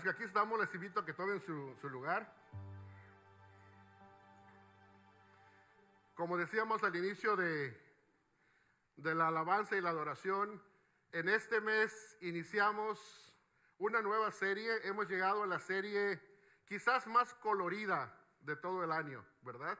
los que aquí estamos, les invito a que tomen su lugar. Como decíamos al inicio de la alabanza y la adoración, en este mes iniciamos una nueva serie. Hemos llegado a la serie quizás más colorida de todo el año, ¿verdad?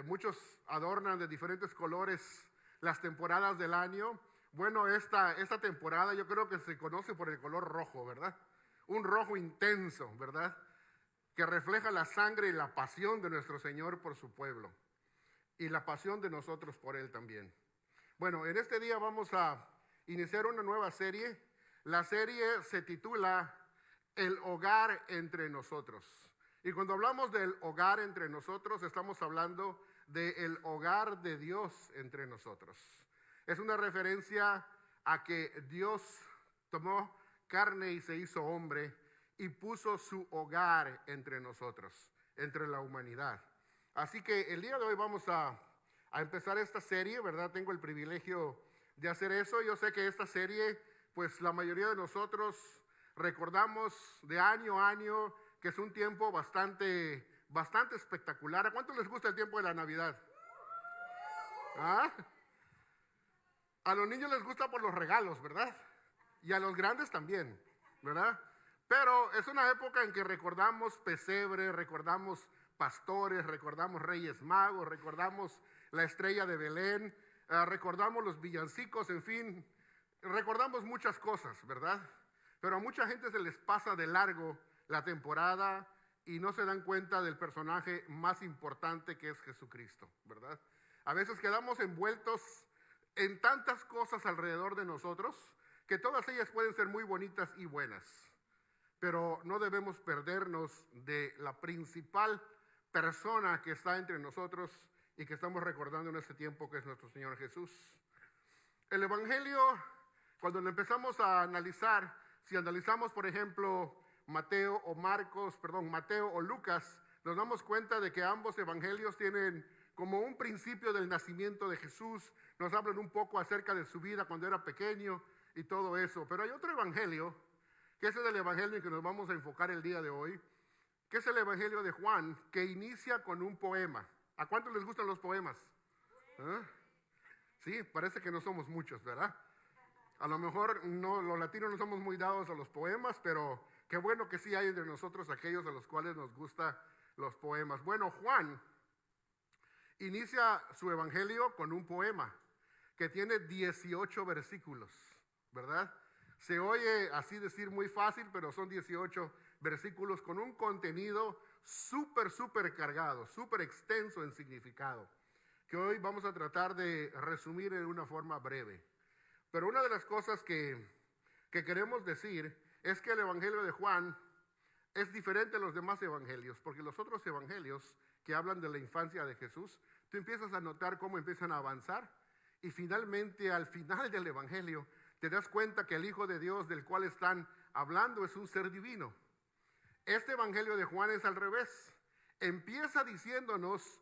Muchos adornan de diferentes colores las temporadas del año. Bueno, esta temporada yo creo que se conoce por el color rojo, ¿verdad? Un rojo intenso, ¿verdad? Que refleja la sangre y la pasión de nuestro Señor por su pueblo y la pasión de nosotros por Él también. Bueno, en este día vamos a iniciar una nueva serie. La serie se titula El hogar entre nosotros. Y cuando hablamos del hogar entre nosotros, estamos hablando del hogar de Dios entre nosotros. Es una referencia a que Dios tomó carne y se hizo hombre y puso su hogar entre nosotros, entre la humanidad. Así que el día de hoy vamos a empezar esta serie, ¿verdad? Tengo el privilegio de hacer eso. Yo sé que esta serie, pues la mayoría de nosotros recordamos de año a año que es un tiempo bastante espectacular. ¿A cuántos les gusta el tiempo de la Navidad? ¿Ah? A los niños les gusta por los regalos, ¿verdad? Y a los grandes también, ¿verdad? Pero es una época en que recordamos pesebre, recordamos pastores, recordamos reyes magos, recordamos la estrella de Belén, recordamos los villancicos, en fin, recordamos muchas cosas, ¿verdad? Pero a mucha gente se les pasa de largo la temporada y no se dan cuenta del personaje más importante que es Jesucristo, ¿verdad? A veces quedamos envueltos en tantas cosas alrededor de nosotros que todas ellas pueden ser muy bonitas y buenas, pero no debemos perdernos de la principal persona que está entre nosotros y que estamos recordando en este tiempo, que es nuestro Señor Jesús. El Evangelio, cuando lo empezamos a analizar, si analizamos, por ejemplo, Mateo o Lucas, nos damos cuenta de que ambos evangelios tienen como un principio del nacimiento de Jesús, nos hablan un poco acerca de su vida cuando era pequeño y todo eso. Pero hay otro evangelio, que es el evangelio en que nos vamos a enfocar el día de hoy, que es el evangelio de Juan, que inicia con un poema. ¿A cuántos les gustan los poemas? ¿Ah? Sí, parece que no somos muchos, ¿verdad? A lo mejor no, los latinos no somos muy dados a los poemas, pero qué bueno que sí hay entre nosotros aquellos a los cuales nos gustan los poemas. Bueno, Juan inicia su evangelio con un poema que tiene 18 versículos, ¿verdad? Se oye así decir muy fácil, pero son 18 versículos con un contenido súper cargado, súper extenso en significado, que hoy vamos a tratar de resumir en una forma breve. Pero una de las cosas que queremos decir es que el evangelio de Juan es diferente a los demás evangelios, porque los otros evangelios que hablan de la infancia de Jesús, tú empiezas a notar cómo empiezan a avanzar y finalmente al final del evangelio te das cuenta que el Hijo de Dios del cual están hablando es un ser divino. Este evangelio de Juan es al revés. Empieza diciéndonos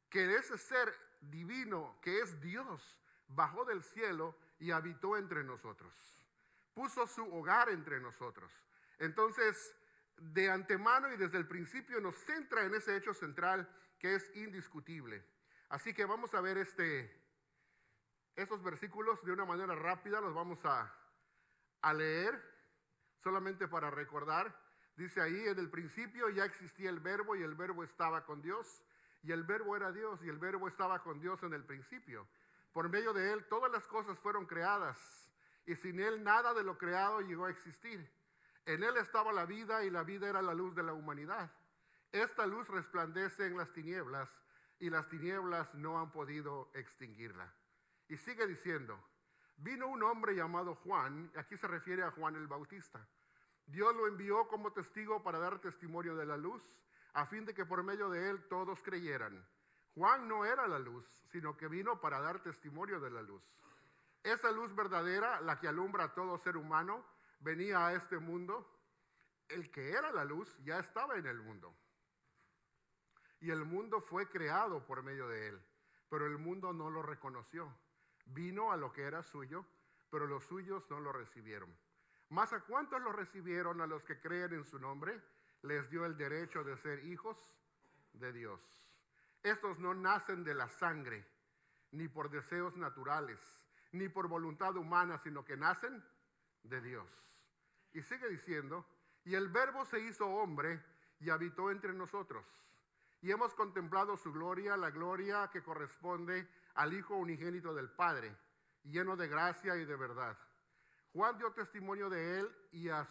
que ese ser divino, que es Dios, bajó del cielo y habitó entre nosotros. Puso su hogar entre nosotros. Entonces, de antemano y desde el principio nos centra en ese hecho central que es indiscutible. Así que vamos a ver estos versículos de una manera rápida, los vamos a leer solamente para recordar. Dice ahí: en el principio ya existía el verbo y el verbo estaba con Dios y el verbo era Dios y el verbo estaba con Dios en el principio. Por medio de él todas las cosas fueron creadas y sin él nada de lo creado llegó a existir. En él estaba la vida y la vida era la luz de la humanidad. Esta luz resplandece en las tinieblas y las tinieblas no han podido extinguirla. Y sigue diciendo: vino un hombre llamado Juan, aquí se refiere a Juan el Bautista. Dios lo envió como testigo para dar testimonio de la luz, a fin de que por medio de él todos creyeran. Juan no era la luz, sino que vino para dar testimonio de la luz. Esa luz verdadera, la que alumbra a todo ser humano, venía a este mundo. El que era la luz ya estaba en el mundo. Y el mundo fue creado por medio de él, pero el mundo no lo reconoció. Vino a lo que era suyo, pero los suyos no lo recibieron. Mas a cuántos lo recibieron, a los que creen en su nombre, les dio el derecho de ser hijos de Dios. Estos no nacen de la sangre, ni por deseos naturales, ni por voluntad humana, sino que nacen de Dios. Y sigue diciendo, y el Verbo se hizo hombre y habitó entre nosotros. Y hemos contemplado su gloria, la gloria que corresponde al Hijo unigénito del Padre, lleno de gracia y de verdad. Juan dio testimonio de él y a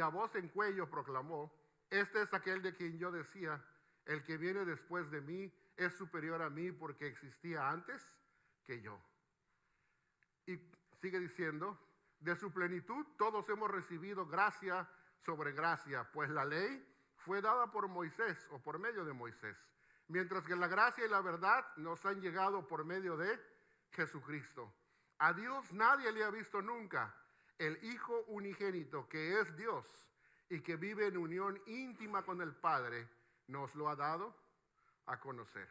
voz en cuello proclamó, este es aquel de quien yo decía, el que viene después de mí es superior a mí porque existía antes que yo. Y sigue diciendo, de su plenitud todos hemos recibido gracia sobre gracia, pues la ley fue dada por Moisés o por medio de Moisés, mientras que la gracia y la verdad nos han llegado por medio de Jesucristo. A Dios nadie le ha visto nunca. El Hijo unigénito, que es Dios y que vive en unión íntima con el Padre, nos lo ha dado a conocer.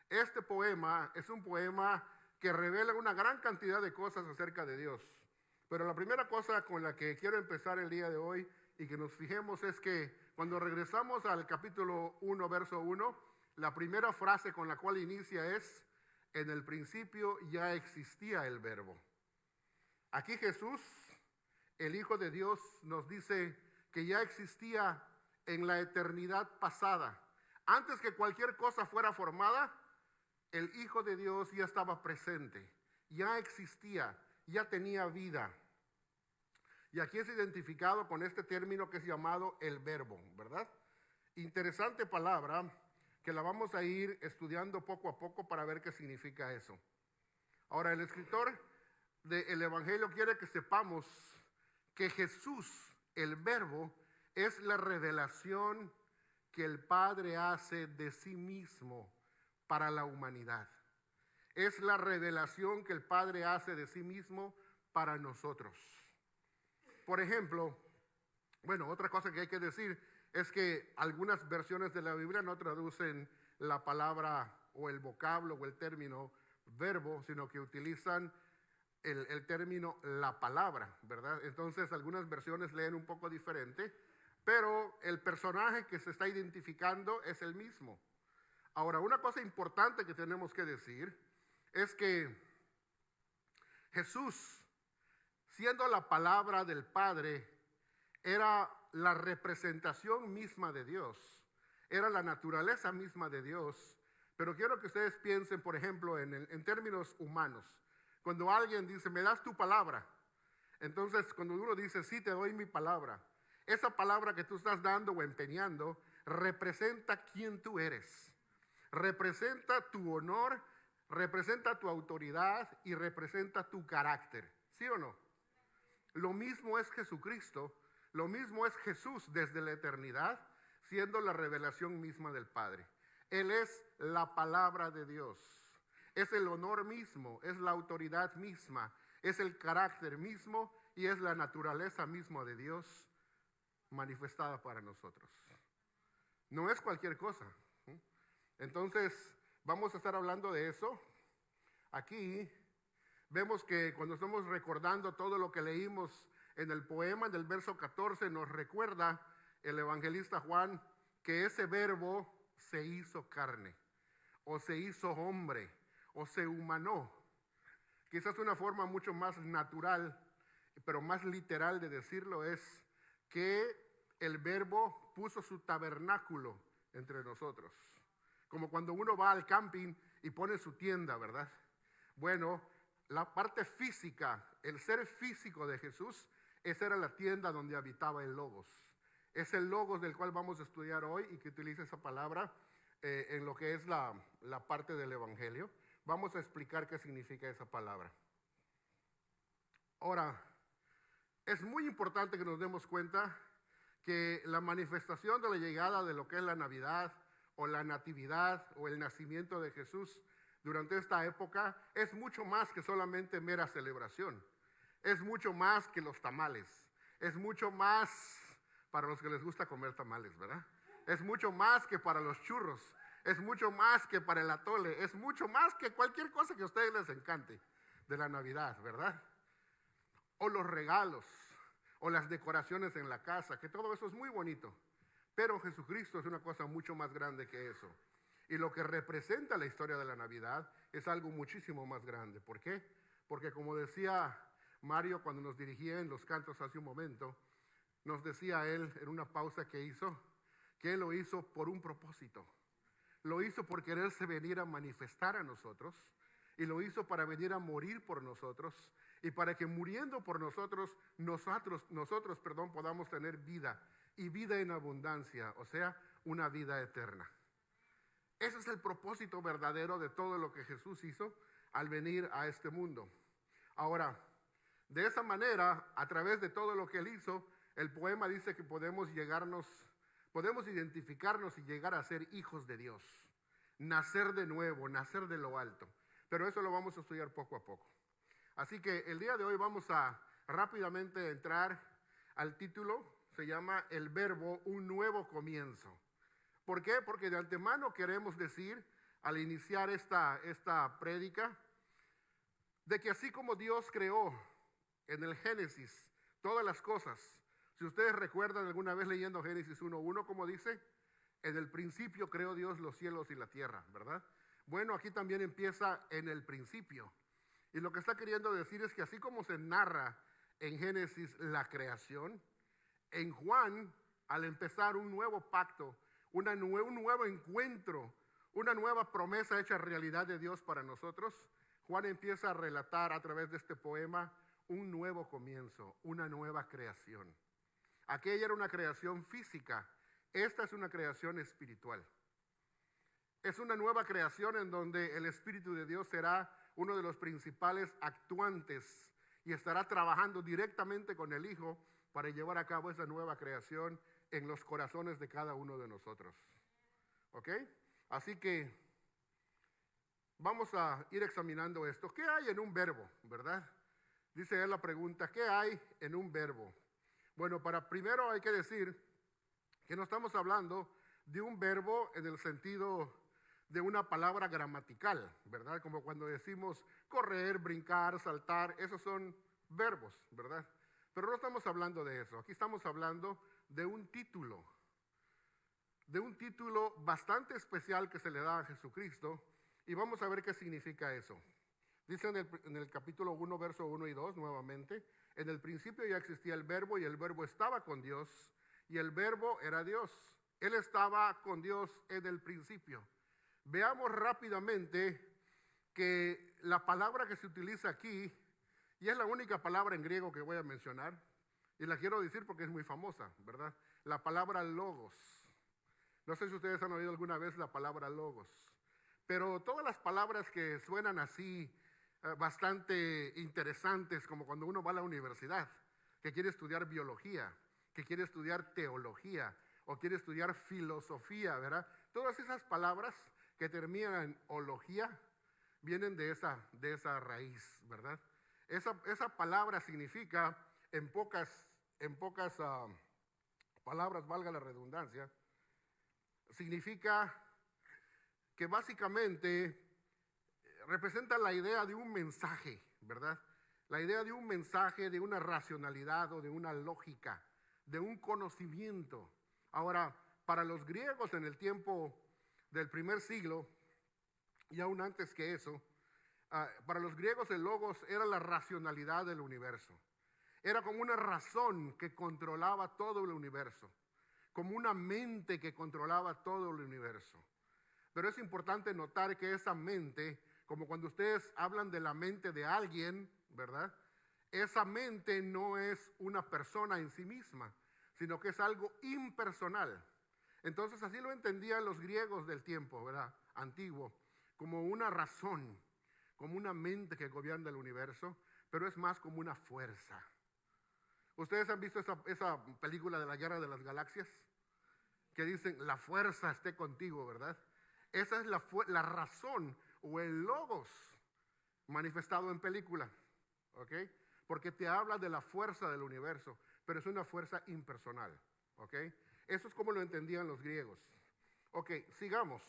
Este poema es un poema que revela una gran cantidad de cosas acerca de Dios. Pero la primera cosa con la que quiero empezar el día de hoy y que nos fijemos es que cuando regresamos al capítulo 1, verso 1, la primera frase con la cual inicia es, en el principio ya existía el Verbo. Aquí Jesús, el Hijo de Dios, nos dice que ya existía en la eternidad pasada. Antes que cualquier cosa fuera formada, el Hijo de Dios ya estaba presente, ya existía, ya tenía vida. Y aquí es identificado con este término que es llamado el Verbo, ¿verdad? Interesante palabra que la vamos a ir estudiando poco a poco para ver qué significa eso. Ahora, el escritor del Evangelio quiere que sepamos que Jesús, el Verbo, es la revelación que el Padre hace de sí mismo para la humanidad. Es la revelación que el Padre hace de sí mismo para nosotros. Por ejemplo, otra cosa que hay que decir es que algunas versiones de la Biblia no traducen la palabra o el vocablo o el término verbo, sino que utilizan el término la palabra, ¿verdad? Entonces algunas versiones leen un poco diferente, pero el personaje que se está identificando es el mismo. Ahora, una cosa importante que tenemos que decir es que Jesús, siendo la palabra del Padre, era la representación misma de Dios, era la naturaleza misma de Dios. Pero quiero que ustedes piensen, por ejemplo, en términos humanos. Cuando alguien dice, me das tu palabra, entonces cuando uno dice, sí, te doy mi palabra, esa palabra que tú estás dando o empeñando representa quién tú eres, representa tu honor, representa tu autoridad y representa tu carácter, ¿sí o no? Lo mismo es Jesucristo, lo mismo es Jesús desde la eternidad, siendo la revelación misma del Padre. Él es la palabra de Dios, es el honor mismo, es la autoridad misma, es el carácter mismo y es la naturaleza misma de Dios manifestada para nosotros. No es cualquier cosa. Entonces, vamos a estar hablando de eso. Aquí vemos que cuando estamos recordando todo lo que leímos en el poema del verso 14, nos recuerda el evangelista Juan que ese verbo se hizo carne, o se hizo hombre, o se humanó. Quizás una forma mucho más natural, pero más literal de decirlo es que el verbo puso su tabernáculo entre nosotros. Como cuando uno va al camping y pone su tienda, ¿verdad? Bueno, la parte física, el ser físico de Jesús, esa era la tienda donde habitaba el Logos. Es el Logos del cual vamos a estudiar hoy y que utiliza esa palabra en lo que es la parte del Evangelio. Vamos a explicar qué significa esa palabra. Ahora, es muy importante que nos demos cuenta que la manifestación de la llegada de lo que es la Navidad o la Natividad o el nacimiento de Jesús durante esta época es mucho más que solamente mera celebración. Es mucho más que los tamales. Es mucho más para los que les gusta comer tamales, ¿verdad? Es mucho más que para los churros. Es mucho más que para el atole. Es mucho más que cualquier cosa que a ustedes les encante de la Navidad, ¿verdad? o los regalos, o las decoraciones en la casa, que todo eso es muy bonito. Pero Jesucristo es una cosa mucho más grande que eso. Y lo que representa la historia de la Navidad es algo muchísimo más grande. ¿Por qué? Porque como decía Mario cuando nos dirigía en los cantos hace un momento, nos decía él en una pausa que hizo, que él lo hizo por un propósito. Lo hizo por quererse venir a manifestar a nosotros, y lo hizo para venir a morir por nosotros, y para que muriendo por nosotros, nosotros podamos tener vida, y vida en abundancia, o sea, una vida eterna. Ese es el propósito verdadero de todo lo que Jesús hizo al venir a este mundo. Ahora, de esa manera, a través de todo lo que Él hizo, el poema dice que podemos identificarnos y llegar a ser hijos de Dios. Nacer de nuevo, nacer de lo alto. Pero eso lo vamos a estudiar poco a poco. Así que el día de hoy vamos a rápidamente entrar al título. Se llama El Verbo, un nuevo comienzo. ¿Por qué? Porque de antemano queremos decir, al iniciar esta prédica, de que así como Dios creó en el Génesis todas las cosas, si ustedes recuerdan alguna vez leyendo Génesis 1:1, como dice, en el principio creó Dios los cielos y la tierra, ¿verdad? Bueno, aquí también empieza en el principio. Y lo que está queriendo decir es que así como se narra en Génesis la creación, en Juan, al empezar un nuevo pacto, un nuevo encuentro, una nueva promesa hecha realidad de Dios para nosotros, Juan empieza a relatar a través de este poema un nuevo comienzo, una nueva creación. Aquella era una creación física, esta es una creación espiritual. Es una nueva creación en donde el Espíritu de Dios será uno de los principales actuantes y estará trabajando directamente con el Hijo para llevar a cabo esa nueva creación en los corazones de cada uno de nosotros. ¿Ok? Así que vamos a ir examinando esto. ¿Qué hay en un verbo, verdad? Dice él la pregunta, ¿qué hay en un verbo? Bueno, primero hay que decir que no estamos hablando de un verbo en el sentido de una palabra gramatical, ¿verdad? Como cuando decimos correr, brincar, saltar, esos son verbos, ¿verdad? Pero no estamos hablando de eso. Aquí estamos hablando de un título bastante especial que se le da a Jesucristo, y vamos a ver qué significa eso. Dice en el capítulo 1, verso 1 y 2, nuevamente, en el principio ya existía el verbo, y el verbo estaba con Dios, y el verbo era Dios. Él estaba con Dios en el principio. Veamos rápidamente que la palabra que se utiliza aquí, y es la única palabra en griego que voy a mencionar, y la quiero decir porque es muy famosa, ¿verdad? La palabra logos. No sé si ustedes han oído alguna vez la palabra logos, pero todas las palabras que suenan así, bastante interesantes, como cuando uno va a la universidad, que quiere estudiar biología, que quiere estudiar teología, o quiere estudiar filosofía, ¿verdad? Todas esas palabras que terminan en ología vienen de esa raíz, ¿verdad? Esa palabra significa, en pocas palabras, valga la redundancia, significa que básicamente representa la idea de un mensaje, ¿verdad? La idea de un mensaje, de una racionalidad o de una lógica, de un conocimiento. Ahora, para los griegos en el tiempo del primer siglo, y aún antes que eso, para los griegos el logos era la racionalidad del universo. Era como una razón que controlaba todo el universo, como una mente que controlaba todo el universo. Pero es importante notar que esa mente, como cuando ustedes hablan de la mente de alguien, ¿verdad? Esa mente no es una persona en sí misma, sino que es algo impersonal. Entonces así lo entendían los griegos del tiempo, ¿verdad? Antiguo, como una razón, como una mente que gobierna el universo, pero es más como una fuerza. ¿Ustedes han visto esa película de la Guerra de las Galaxias? Que dicen, la fuerza esté contigo, ¿verdad? Esa es la razón o el logos manifestado en película, ¿ok? Porque te habla de la fuerza del universo, pero es una fuerza impersonal, ¿ok? Eso es como lo entendían los griegos. Ok, sigamos.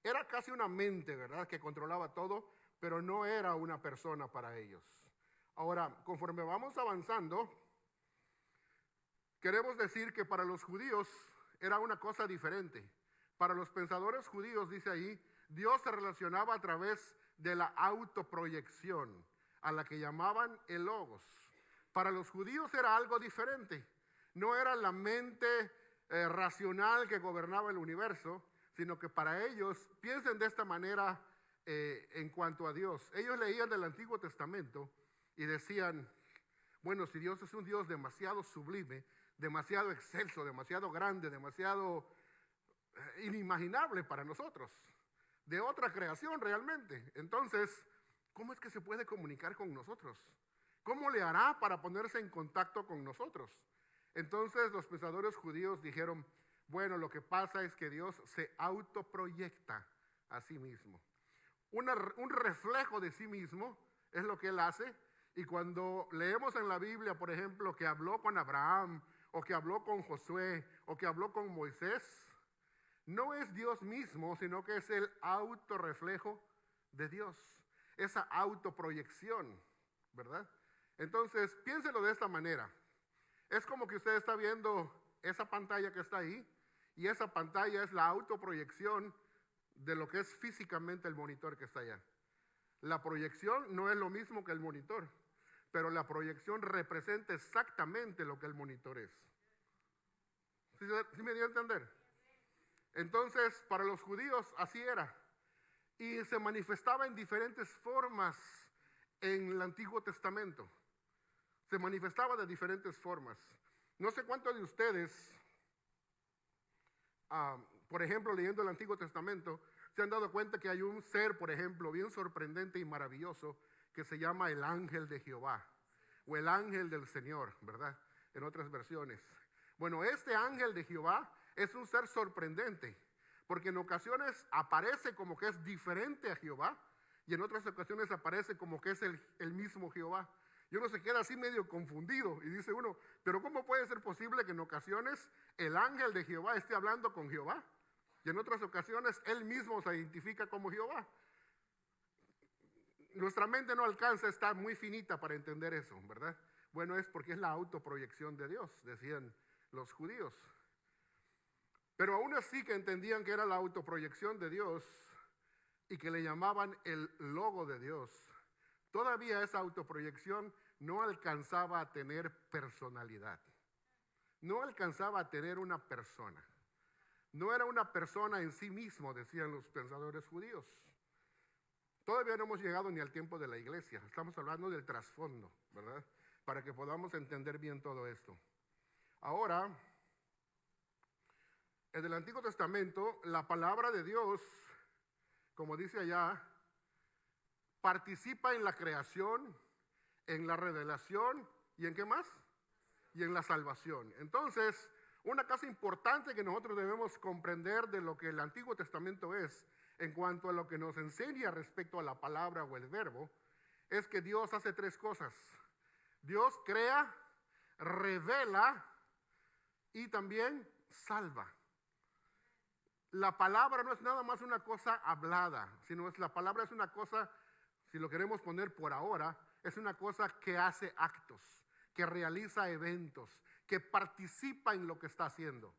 Era casi una mente, ¿verdad?, que controlaba todo, pero no era una persona para ellos. Ahora, conforme vamos avanzando, queremos decir que para los judíos era una cosa diferente. Para los pensadores judíos, dice ahí, Dios se relacionaba a través de la autoproyección, a la que llamaban el logos. Para los judíos era algo diferente. No era la mente racional que gobernaba el universo, sino que para ellos, piensen de esta manera en cuanto a Dios. Ellos leían del Antiguo Testamento y decían, bueno, si Dios es un Dios demasiado sublime, demasiado excelso, demasiado grande, demasiado inimaginable para nosotros, de otra creación realmente. Entonces, ¿cómo es que se puede comunicar con nosotros? ¿Cómo le hará para ponerse en contacto con nosotros? Entonces los pensadores judíos dijeron, bueno, lo que pasa es que Dios se autoproyecta a sí mismo. Un reflejo de sí mismo es lo que Él hace. Y cuando leemos en la Biblia, por ejemplo, que habló con Abraham, o que habló con Josué, o que habló con Moisés, no es Dios mismo, sino que es el autorreflejo de Dios. Esa autoproyección, ¿verdad? Entonces, piénselo de esta manera. Es como que usted está viendo esa pantalla que está ahí, y esa pantalla es la autoproyección de lo que es físicamente el monitor que está allá. La proyección no es lo mismo que el monitor, pero la proyección representa exactamente lo que el monitor es. ¿Sí me dio a entender? Entonces, para los judíos así era. Y se manifestaba en diferentes formas en el Antiguo Testamento. Se manifestaba de diferentes formas. No sé cuántos de ustedes, por ejemplo, leyendo el Antiguo Testamento, se han dado cuenta que hay un ser, por ejemplo, bien sorprendente y maravilloso, que se llama el ángel de Jehová, o el ángel del Señor, ¿verdad? En otras versiones. Bueno, este ángel de Jehová es un ser sorprendente, porque en ocasiones aparece como que es diferente a Jehová, y en otras ocasiones aparece como que es el mismo Jehová. Y uno se queda así medio confundido y dice uno, pero ¿cómo puede ser posible que en ocasiones el ángel de Jehová esté hablando con Jehová? Y en otras ocasiones él mismo se identifica como Jehová. Nuestra mente no alcanza, está muy finita para entender eso, ¿verdad? Bueno, es porque es la autoproyección de Dios, decían los judíos. Pero aún así que entendían que era la autoproyección de Dios y que le llamaban el logo de Dios, todavía esa autoproyección no alcanzaba a tener personalidad. No alcanzaba a tener una persona. No era una persona en sí mismo, decían los pensadores judíos. Todavía no hemos llegado ni al tiempo de la iglesia. Estamos hablando del trasfondo, ¿verdad? Para que podamos entender bien todo esto. Ahora, en el Antiguo Testamento, la palabra de Dios, como dice allá, participa en la creación, en la revelación y ¿en qué más? Y en la salvación. Entonces, una cosa importante que nosotros debemos comprender de lo que el Antiguo Testamento es, en cuanto a lo que nos enseña respecto a la palabra o el verbo, es que Dios hace tres cosas. Dios crea, revela y también salva. La palabra no es nada más una cosa hablada, sino la palabra es una cosa, si lo queremos poner por ahora, es una cosa que hace actos, que realiza eventos, que participa en lo que está haciendo.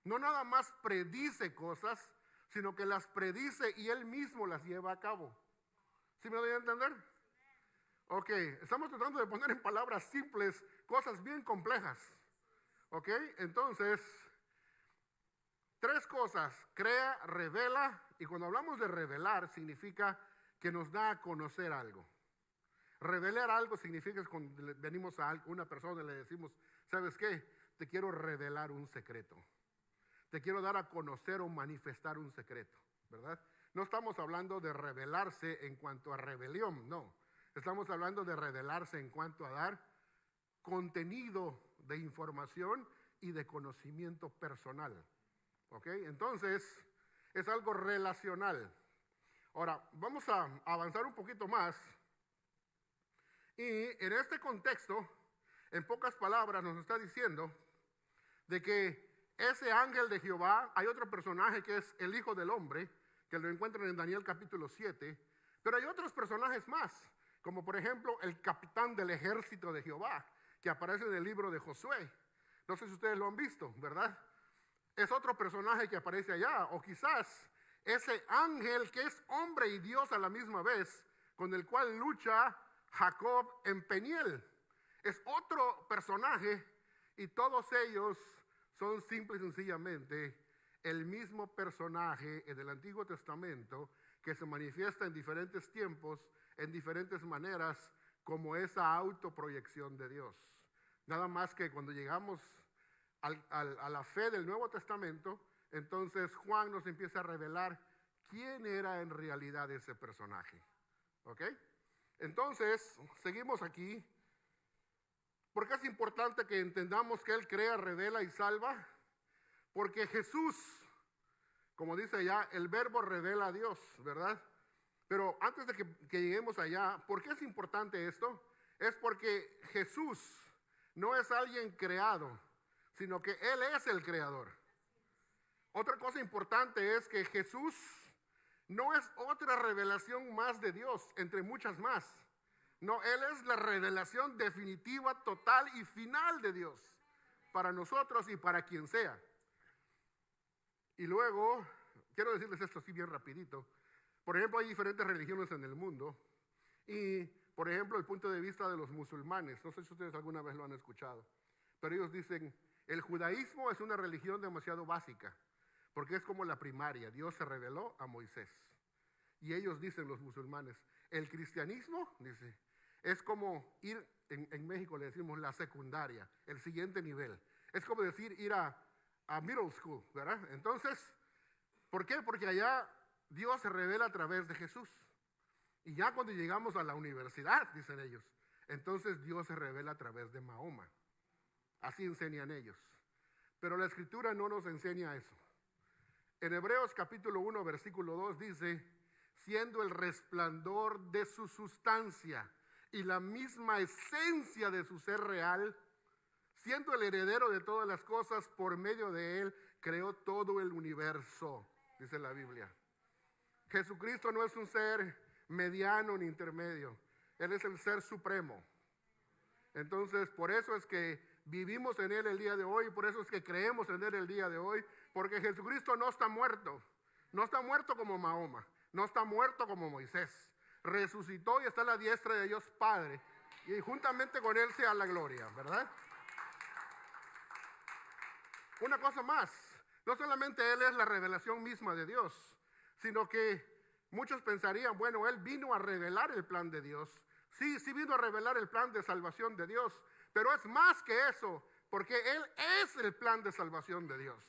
No nada más predice cosas, sino que las predice y Él mismo las lleva a cabo. ¿Sí me doy a entender? Ok, estamos tratando de poner en palabras simples cosas bien complejas. Ok, entonces, tres cosas: crea, revela, y cuando hablamos de revelar significa que nos da a conocer algo. Revelar algo significa que cuando venimos a una persona y le decimos, ¿sabes qué? Te quiero revelar un secreto. Te quiero dar a conocer o manifestar un secreto, ¿verdad? No estamos hablando de revelarse en cuanto a rebelión, no. Estamos hablando de revelarse en cuanto a dar contenido de información y de conocimiento personal. ¿Ok? Entonces, es algo relacional. Ahora, vamos a avanzar un poquito más. Y en este contexto, en pocas palabras, nos está diciendo de que ese ángel de Jehová, hay otro personaje que es el Hijo del Hombre, que lo encuentran en Daniel capítulo 7, pero hay otros personajes más como por ejemplo el capitán del ejército de Jehová, que aparece en el libro de Josué. No sé si ustedes lo han visto, ¿verdad? Es otro personaje que aparece allá, o quizás ese ángel que es hombre y Dios a la misma vez, con el cual lucha Jacob en Peniel. Es otro personaje y todos ellos son simple y sencillamente el mismo personaje en el Antiguo Testamento que se manifiesta en diferentes tiempos, en diferentes maneras, como esa autoproyección de Dios. Nada más que cuando llegamos a la fe del Nuevo Testamento, entonces Juan nos empieza a revelar quién era en realidad ese personaje. ¿Ok? Entonces, seguimos aquí. ¿Por qué es importante que entendamos que Él crea, revela y salva? Porque Jesús, como dice allá, el verbo revela a Dios, ¿verdad? Pero antes de que lleguemos allá, ¿por qué es importante esto? Es porque Jesús no es alguien creado, sino que Él es el creador. Otra cosa importante es que Jesús no es otra revelación más de Dios, entre muchas más. No, Él es la revelación definitiva, total y final de Dios para nosotros y para quien sea. Y luego, quiero decirles esto así bien rapidito. Por ejemplo, hay diferentes religiones en el mundo. Y, por ejemplo, el punto de vista de los musulmanes. No sé si ustedes alguna vez lo han escuchado. Pero ellos dicen, el judaísmo es una religión demasiado básica. Porque es como la primaria. Dios se reveló a Moisés. Y ellos dicen, los musulmanes, el cristianismo, dice, es como ir, en México le decimos la secundaria, el siguiente nivel. Es como decir ir a middle school, ¿verdad? Entonces, ¿por qué? Porque allá Dios se revela a través de Jesús. Y ya cuando llegamos a la universidad, dicen ellos, entonces Dios se revela a través de Mahoma. Así enseñan ellos. Pero la Escritura no nos enseña eso. En Hebreos capítulo 1, versículo 2 dice, siendo el resplandor de su sustancia y la misma esencia de su ser real, siendo el heredero de todas las cosas, por medio de él creó todo el universo, dice la Biblia. Jesucristo no es un ser mediano ni intermedio, Él es el ser supremo. Entonces, por eso es que vivimos en Él el día de hoy, por eso es que creemos en Él el día de hoy, porque Jesucristo no está muerto como Mahoma, no está muerto como Moisés, resucitó y está a la diestra de Dios Padre, y juntamente con Él sea la gloria, ¿verdad? Una cosa más, no solamente Él es la revelación misma de Dios, sino que muchos pensarían, bueno, Él vino a revelar el plan de Dios. Sí, sí vino a revelar el plan de salvación de Dios, pero es más que eso, porque Él es el plan de salvación de Dios.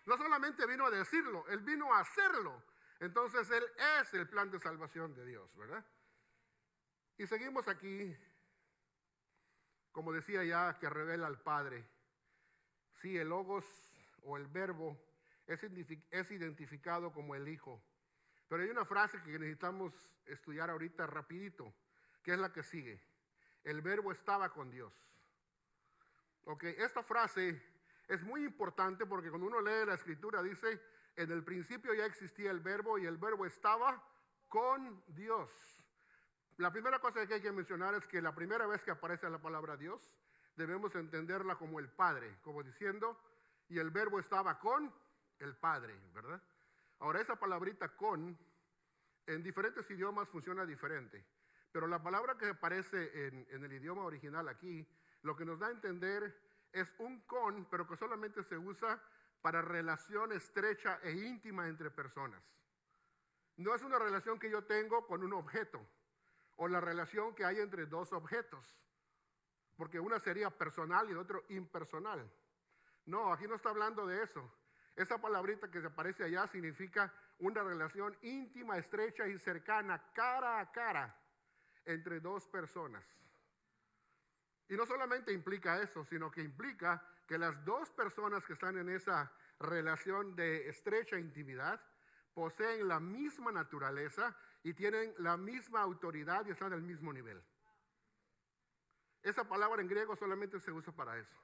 No solamente vino a decirlo, Él vino a hacerlo. Entonces Él es el plan de salvación de Dios, ¿verdad? Y seguimos aquí, como decía ya, que revela al Padre. Sí, el logos o el verbo es identificado como el Hijo. Pero hay una frase que necesitamos estudiar ahorita rapidito, que es la que sigue. El verbo estaba con Dios. Ok, esta frase es muy importante porque cuando uno lee la Escritura dice, en el principio ya existía el verbo y el verbo estaba con Dios. La primera cosa que hay que mencionar es que la primera vez que aparece la palabra Dios, debemos entenderla como el Padre, como diciendo, y el verbo estaba con el Padre, ¿verdad? Ahora, esa palabrita con, en diferentes idiomas funciona diferente, pero la palabra que aparece en el idioma original aquí, lo que nos da a entender es un con, pero que solamente se usa para relación estrecha e íntima entre personas. No es una relación que yo tengo con un objeto, o la relación que hay entre dos objetos, porque una sería personal y el otro impersonal. No, aquí no está hablando de eso. Esa palabrita que se aparece allá significa una relación íntima, estrecha y cercana, cara a cara, entre dos personas. Y no solamente implica eso, sino que implica que las dos personas que están en esa relación de estrecha intimidad poseen la misma naturaleza y tienen la misma autoridad y están al mismo nivel. Esa palabra en griego solamente se usa para eso.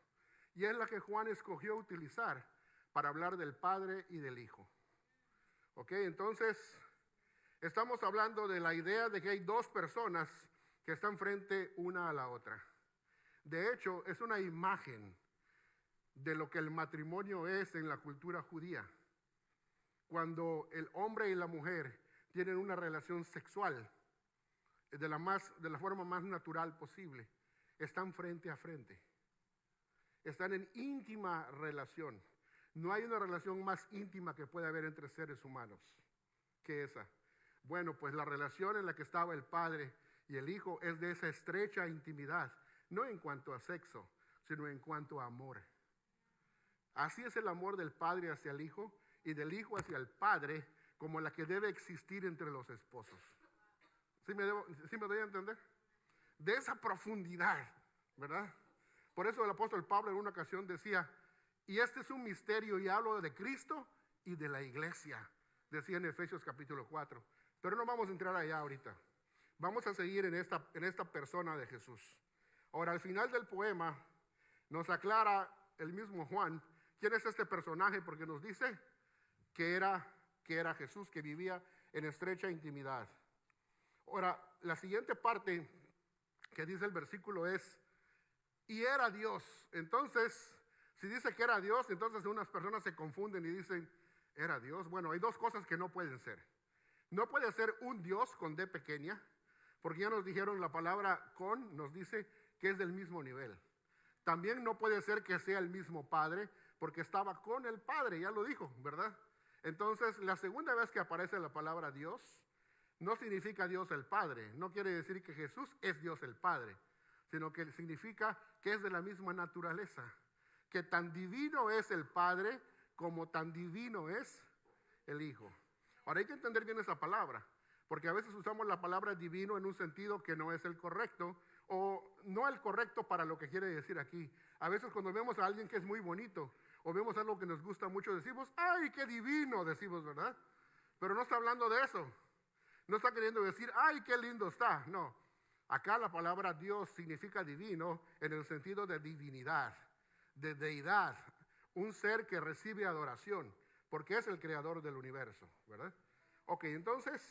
Y es la que Juan escogió utilizar para hablar del Padre y del Hijo. Ok, entonces estamos hablando de la idea de que hay dos personas que están frente una a la otra. De hecho, es una imagen de lo que el matrimonio es en la cultura judía. Cuando el hombre y la mujer tienen una relación sexual de la forma más natural posible, están frente a frente. Están en íntima relación. No hay una relación más íntima que pueda haber entre seres humanos que esa. Bueno, pues la relación en la que estaba el padre y el hijo es de esa estrecha intimidad, no en cuanto a sexo, sino en cuanto a amor. Así es el amor del padre hacia el hijo y del hijo hacia el padre, como la que debe existir entre los esposos. ¿Sí me doy a entender? De esa profundidad, ¿verdad? Por eso el apóstol Pablo en una ocasión decía, y este es un misterio, y hablo de Cristo y de la iglesia, decía en Efesios capítulo 4. Pero no vamos a entrar allá ahorita. Vamos a seguir en esta persona de Jesús. Ahora, al final del poema, nos aclara el mismo Juan quién es este personaje, porque nos dice que era Jesús, que vivía en estrecha intimidad. Ahora, la siguiente parte que dice el versículo es, y era Dios. Entonces, si dice que era Dios, entonces unas personas se confunden y dicen, ¿era Dios? Bueno, hay dos cosas que no pueden ser. No puede ser un Dios con D pequeña, porque ya nos dijeron la palabra con, nos dice que es del mismo nivel. También no puede ser que sea el mismo Padre, porque estaba con el Padre, ya lo dijo, ¿verdad? Entonces, la segunda vez que aparece la palabra Dios, no significa Dios el Padre. No quiere decir que Jesús es Dios el Padre, sino que significa que es de la misma naturaleza. Que tan divino es el Padre como tan divino es el Hijo. Ahora hay que entender bien esa palabra, porque a veces usamos la palabra divino en un sentido que no es el correcto, o no el correcto para lo que quiere decir aquí. A veces cuando vemos a alguien que es muy bonito, o vemos algo que nos gusta mucho, decimos, ¡ay, qué divino! Decimos, ¿verdad? Pero no está hablando de eso. No está queriendo decir, ¡ay, qué lindo está! No. Acá la palabra Dios significa divino en el sentido de divinidad, de deidad, un ser que recibe adoración, porque es el creador del universo, ¿verdad? Ok, entonces,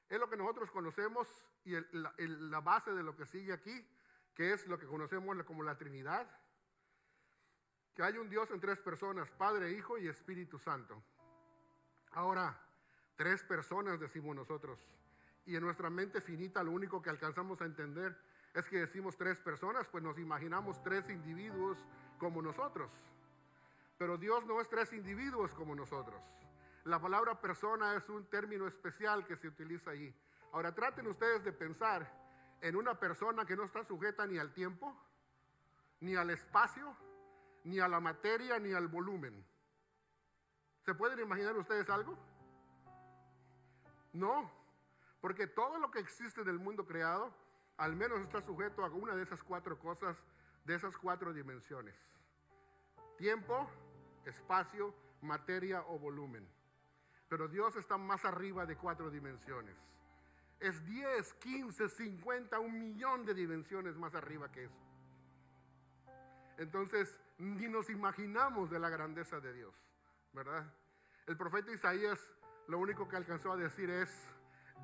es lo que nosotros conocemos y la base de lo que sigue aquí, que es lo que conocemos como la Trinidad, que hay un Dios en tres personas, Padre, Hijo y Espíritu Santo. Ahora, tres personas decimos nosotros, y en nuestra mente finita lo único que alcanzamos a entender es que decimos tres personas, pues nos imaginamos tres individuos como nosotros. Pero Dios no es tres individuos como nosotros. La palabra persona es un término especial que se utiliza allí. Ahora traten ustedes de pensar en una persona que no está sujeta ni al tiempo, ni al espacio, ni a la materia, ni al volumen. ¿Se pueden imaginar ustedes algo? No, porque todo lo que existe en el mundo creado, al menos está sujeto a una de esas cuatro cosas, de esas cuatro dimensiones. Tiempo, espacio, materia o volumen. Pero Dios está más arriba de cuatro dimensiones. Es 10, 15, 50, 1,000,000 de dimensiones más arriba que eso. Entonces, ni nos imaginamos de la grandeza de Dios, ¿verdad? El profeta Isaías lo único que alcanzó a decir es,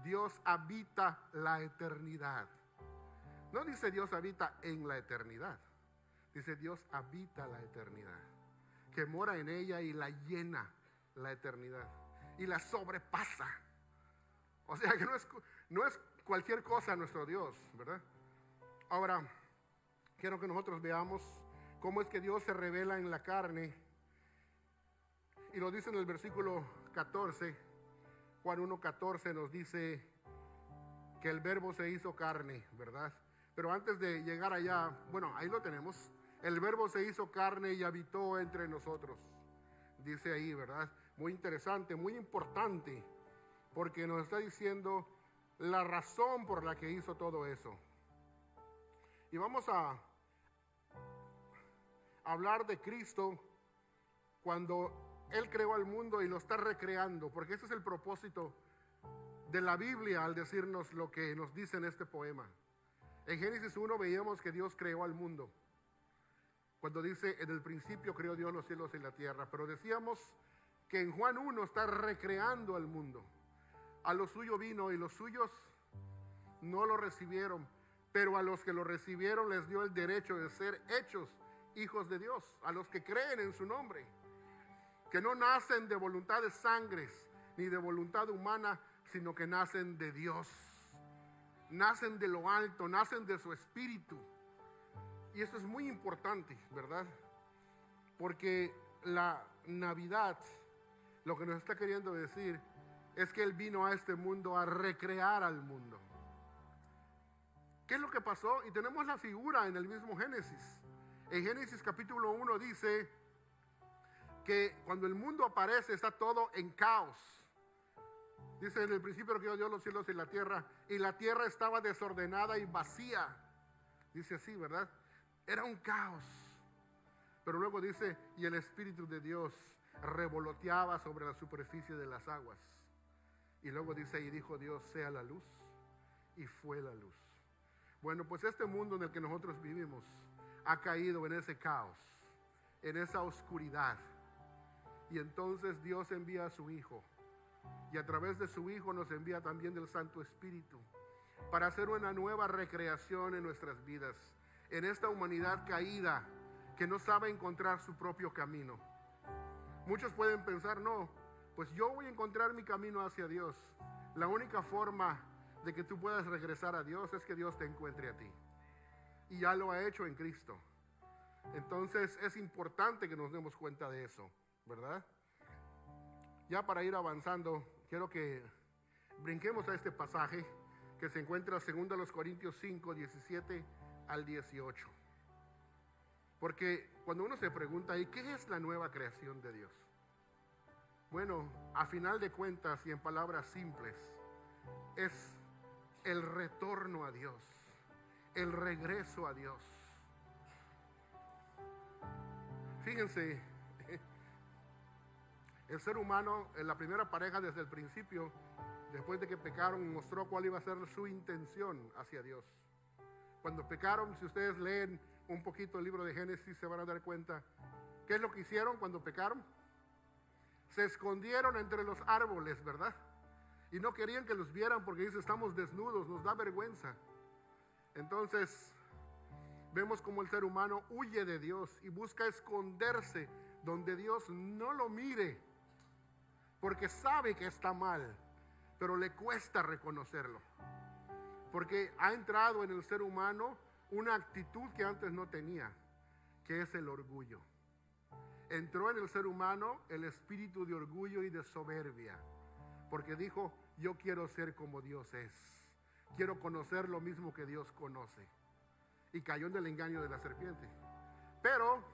Dios habita la eternidad. No dice Dios habita en la eternidad, dice Dios habita la eternidad, que mora en ella y la llena la eternidad y la sobrepasa. O sea que no es cualquier cosa nuestro Dios, ¿verdad? Ahora, quiero que nosotros veamos cómo es que Dios se revela en la carne. Y lo dice en el versículo 14, Juan 1:14 nos dice que el verbo se hizo carne, ¿verdad? Pero antes de llegar allá, bueno, ahí lo tenemos. El verbo se hizo carne y habitó entre nosotros. Dice ahí, ¿verdad? Muy interesante, muy importante, porque nos está diciendo la razón por la que hizo todo eso. Y vamos a hablar de Cristo cuando Él creó al mundo y lo está recreando, porque ese es el propósito de la Biblia al decirnos lo que nos dice en este poema. En Génesis 1 veíamos que Dios creó al mundo, cuando dice en el principio creó Dios los cielos y la tierra, pero decíamos que en Juan 1 está recreando al mundo. A lo suyo vino y los suyos no lo recibieron, pero a los que lo recibieron les dio el derecho de ser hechos hijos de Dios, a los que creen en su nombre, que no nacen de voluntad de sangres ni de voluntad humana, sino que nacen de Dios, nacen de lo alto, nacen de su espíritu. Y esto es muy importante, ¿verdad? Porque la Navidad, lo que nos está queriendo decir es que Él vino a este mundo a recrear al mundo. ¿Qué es lo que pasó? Y tenemos la figura en el mismo Génesis. En Génesis capítulo 1 dice que cuando el mundo aparece está todo en caos. Dice: en el principio creó Dios los cielos y la tierra estaba desordenada y vacía. Dice así, ¿verdad? Era un caos. Pero luego dice: y el Espíritu de Dios revoloteaba sobre la superficie de las aguas. Y luego dice: y dijo Dios, sea la luz, y fue la luz. Bueno, pues este mundo en el que nosotros vivimos ha caído en ese caos, en esa oscuridad. Y entonces Dios envía a su Hijo, y a través de su Hijo nos envía también del Santo Espíritu, para hacer una nueva recreación en nuestras vidas, en esta humanidad caída que no sabe encontrar su propio camino. Muchos pueden pensar: no, pues yo voy a encontrar mi camino hacia Dios. La única forma de que tú puedas regresar a Dios es que Dios te encuentre a ti, y ya lo ha hecho en Cristo. Entonces es importante que nos demos cuenta de eso, ¿verdad? Ya para ir avanzando, quiero que brinquemos a este pasaje que se encuentra en 2 Corintios 5, 17 al 18. Porque cuando uno se pregunta: ¿y qué es la nueva creación de Dios? Bueno, a final de cuentas y en palabras simples, es el retorno a Dios, el regreso a Dios. Fíjense, el ser humano, en la primera pareja desde el principio, después de que pecaron, mostró cuál iba a ser su intención hacia Dios. Cuando pecaron, si ustedes leen un poquito el libro de Génesis, se van a dar cuenta. ¿Qué es lo que hicieron cuando pecaron? Se escondieron entre los árboles, ¿verdad? Y no querían que los vieran porque dice: estamos desnudos, nos da vergüenza. Entonces vemos como el ser humano huye de Dios y busca esconderse donde Dios no lo mire, porque sabe que está mal, pero le cuesta reconocerlo, porque ha entrado en el ser humano una actitud que antes no tenía, que es el orgullo. Entró en el ser humano el espíritu de orgullo y de soberbia, porque dijo: yo quiero ser como Dios es, quiero conocer lo mismo que Dios conoce, y cayó en el engaño de la serpiente. Pero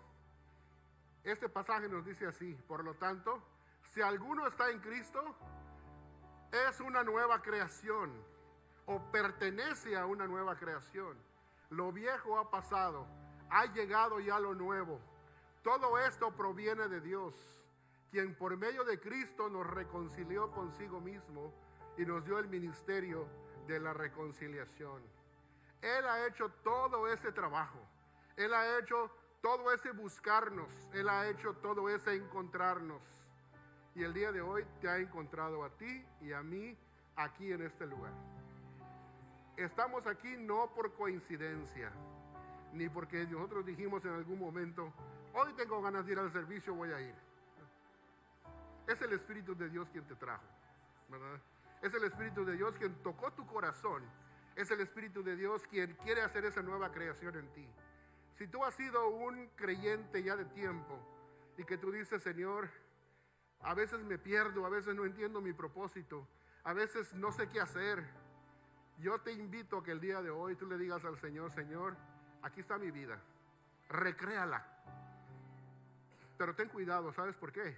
este pasaje nos dice así: por lo tanto, si alguno está en Cristo, es una nueva creación, o pertenece a una nueva creación. Lo viejo ha pasado, ha llegado ya lo nuevo. Todo esto proviene de Dios, quien por medio de Cristo nos reconcilió consigo mismo y nos dio el ministerio de la reconciliación. Él ha hecho todo ese trabajo. Él ha hecho todo ese buscarnos. Él ha hecho todo ese encontrarnos. Y el día de hoy te ha encontrado a ti y a mí aquí en este lugar. Estamos aquí no por coincidencia, ni porque nosotros dijimos en algún momento: hoy tengo ganas de ir al servicio, voy a ir. Es el Espíritu de Dios quien te trajo, ¿verdad? Es el Espíritu de Dios quien tocó tu corazón. Es el Espíritu de Dios quien quiere hacer esa nueva creación en ti. Si tú has sido un creyente ya de tiempo y que tú dices: Señor, a veces me pierdo, a veces no entiendo mi propósito, a veces no sé qué hacer, yo te invito a que el día de hoy tú le digas al Señor: Señor, aquí está mi vida, recréala. Pero ten cuidado, ¿sabes por qué?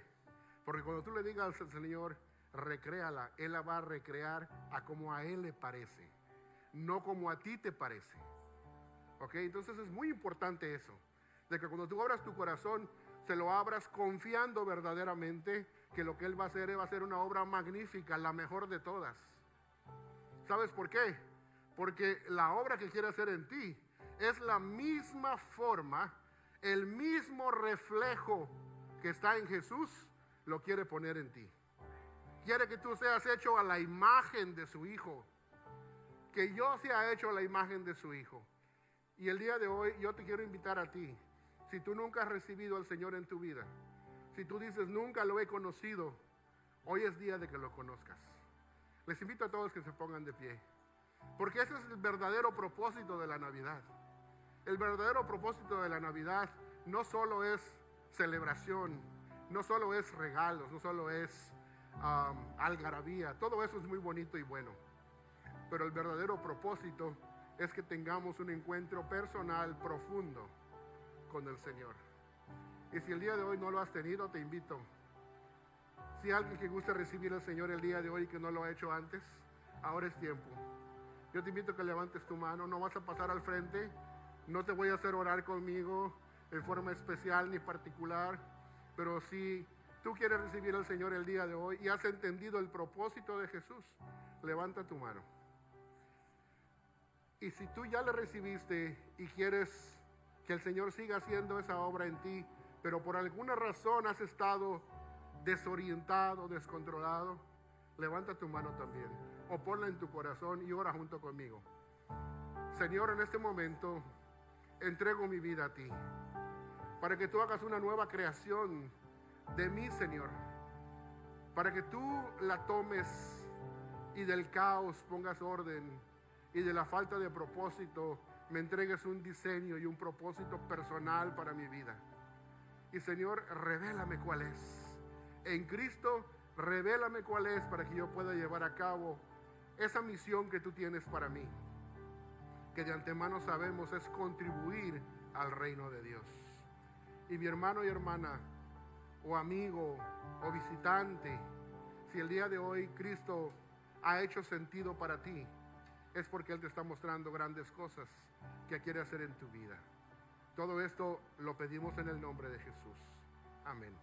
Porque cuando tú le digas al Señor: recréala, Él la va a recrear a como a Él le parece, no como a ti te parece. ¿Ok? Entonces es muy importante eso, de que cuando tú abras tu corazón, se lo abras confiando verdaderamente que lo que Él va a hacer una obra magnífica, la mejor de todas. ¿Sabes por qué? Porque la obra que quiere hacer en ti es la misma forma, el mismo reflejo que está en Jesús, lo quiere poner en ti. Quiere que tú seas hecho a la imagen de su Hijo, que Dios se ha hecho la imagen de su Hijo. Y el día de hoy yo te quiero invitar a ti, si tú nunca has recibido al Señor en tu vida, si tú dices nunca lo he conocido, hoy es día de que lo conozcas. Les invito a todos que se pongan de pie, porque ese es el verdadero propósito de la Navidad. El verdadero propósito de la Navidad no solo es celebración, no solo es regalos, no solo es algarabía, todo eso es muy bonito y bueno, pero el verdadero propósito es que tengamos un encuentro personal profundo con el Señor. Y si el día de hoy no lo has tenido, te invito. Si alguien que gusta recibir al Señor el día de hoy y que no lo ha hecho antes, ahora es tiempo. Yo te invito a que levantes tu mano, no vas a pasar al frente, no te voy a hacer orar conmigo en forma especial ni particular, pero si tú quieres recibir al Señor el día de hoy y has entendido el propósito de Jesús, levanta tu mano. Y si tú ya le recibiste y quieres que el Señor siga haciendo esa obra en ti, pero por alguna razón has estado desorientado, descontrolado, levanta tu mano también o ponla en tu corazón y ora junto conmigo. Señor, en este momento entrego mi vida a ti, para que tú hagas una nueva creación de mí, Señor, para que tú la tomes y del caos pongas orden, y de la falta de propósito me entregues un diseño y un propósito personal para mi vida. Y Señor, revélame cuál es. En Cristo, revélame cuál es para que yo pueda llevar a cabo esa misión que tú tienes para mí, que de antemano sabemos es contribuir al reino de Dios. Y mi hermano y hermana, o amigo, o visitante, si el día de hoy Cristo ha hecho sentido para ti, es porque Él te está mostrando grandes cosas que quiere hacer en tu vida. Todo esto lo pedimos en el nombre de Jesús. Amén.